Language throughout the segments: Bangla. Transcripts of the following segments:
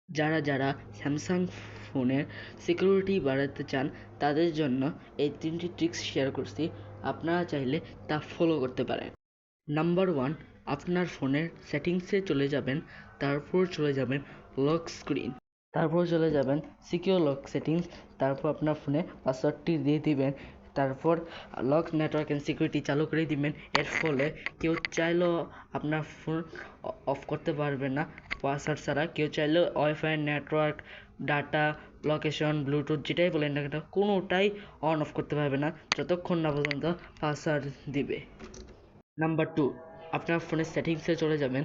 যারা স্যামসাং ফোনের সিকিউরিটি বাড়াতে চান তাদের জন্য এই 3টি ট্রিক্স শেয়ার করছি, আপনারা চাইলে তা ফলো করতে পারেন। নাম্বার 1, আপনার ফোনের সেটিংসে চলে যাবেন, তারপর চলে যাবেন লক স্ক্রিন, তারপর চলে যাবেন সিকিউর লক সেটিংস, তারপর আপনার ফোনে পাসওয়ার্ডটি দিয়ে দিবেন, তারপর লক নেটওয়ার্ক অ্যান্ড সিকিউরিটি চালু করে দিবেন। এর ফলে কেউ চাইলেও আপনার ফোন অফ করতে পারবে না পাসওয়ার্ড ছাড়া। কেউ চাইলেও wifi, network, data, location, Bluetooth যেটাই বলেন না কেন কোনোটাই অন অফ করতে পারবে না যতক্ষণ না পর্যন্ত পাসওয়ার্ড দিবে। নাম্বার 2, আপনার ফোনের সেটিংসে চলে যাবেন,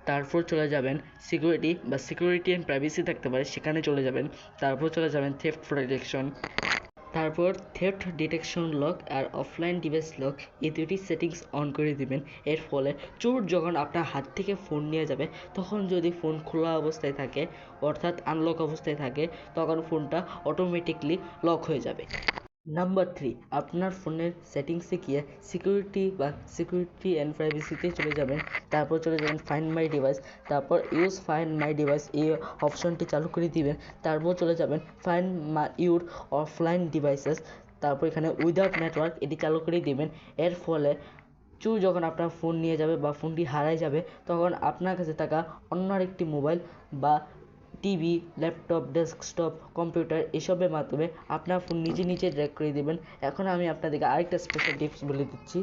তারপর চলে যাবেন সিকিউরিটি অ্যান্ড প্রাইভেসি থাকতে পারে সেখানে চলে যাবেন, তারপর চলে যাবেন থেফট প্রোটেকশন, তারপর থেফট ডিটেকশন লক আর অফলাইন ডিভাইস লক, এই দুটি সেটিংস অন করে দিবেন। এর ফলে চোর যখন আপনার হাত থেকে ফোন নিয়ে যাবে তখন যদি ফোন খোলা অবস্থায় থাকে অর্থাৎ আনলক অবস্থায় থাকে তখন ফোনটা অটোমেটিকলি লক হয়ে যাবে। নাম্বার 3, আপনার ফোনের সেটিংসে গিয়ে সিকিউরিটি অ্যান্ড প্রাইভেসিতে চলে যাবেন, তারপর চলে যাবেন ফাইন্ড মাই ডিভাইস, তারপর ইউজ ফাইন্ড মাই ডিভাইস এই অপশনটি চালু করে দিবেন, তারপর চলে যাবেন ফাইন্ড ইউর অফলাইন ডিভাইসেস, তারপর এখানে উইদাউট নেটওয়ার্ক এটি চালু করে দিবেন। এর ফলে চোর যখন আপনার ফোন নিয়ে যাবে বা ফোনটি হারায় যাবে তখন আপনার কাছে থাকা অন্য আরেকটি মোবাইল বা টিভি, ল্যাপটপ, ডেস্কটপ, কম্পিউটার এসবের মাধ্যমে আপনার ফোন নিজে ট্র্যাক করে দেবেন। এখন আমি আপনাদেরকে আরেকটা স্পেশাল টিপস বলে দিচ্ছি।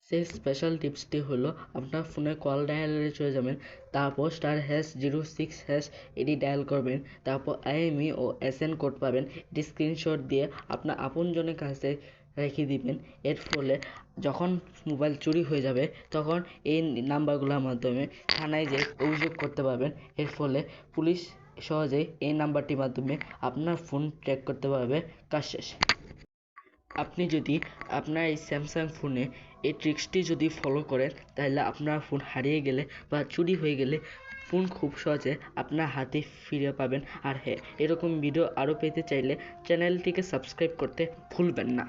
সেই স্পেশাল টিপসটি হলো আপনার ফোনে কল ডায়ালারে চলে যাবেন, তারপর *06# এটি ডায়াল করবেন, তারপর IME ও SN কোড পাবেন, এটি স্ক্রিনশট দিয়ে আপনার আপনজনের কাছে রেখে দিবেন। এর ফলে যখন মোবাইল চুরি হয়ে যাবে তখন এই নাম্বারগুলোর মাধ্যমে থানায় যেয়ে অভিযোগ করতে পারবেন। এর ফলে পুলিশ সহজেই এই নাম্বারটির মাধ্যমে আপনার ফোন ট্র্যাক করতে পারবে। কাজ শেষ। আপনি যদি আপনার এই স্যামসাং ফোনে এই ট্রিক্সটি যদি ফলো করেন তাহলে আপনার ফোন হারিয়ে গেলে বা চুরি হয়ে গেলে ফোন খুব সহজে আপনার হাতে ফিরে পাবেন। আর হ্যাঁ, এরকম ভিডিও আরও পেতে চাইলে চ্যানেলটিকে সাবস্ক্রাইব করতে ভুলবেন না।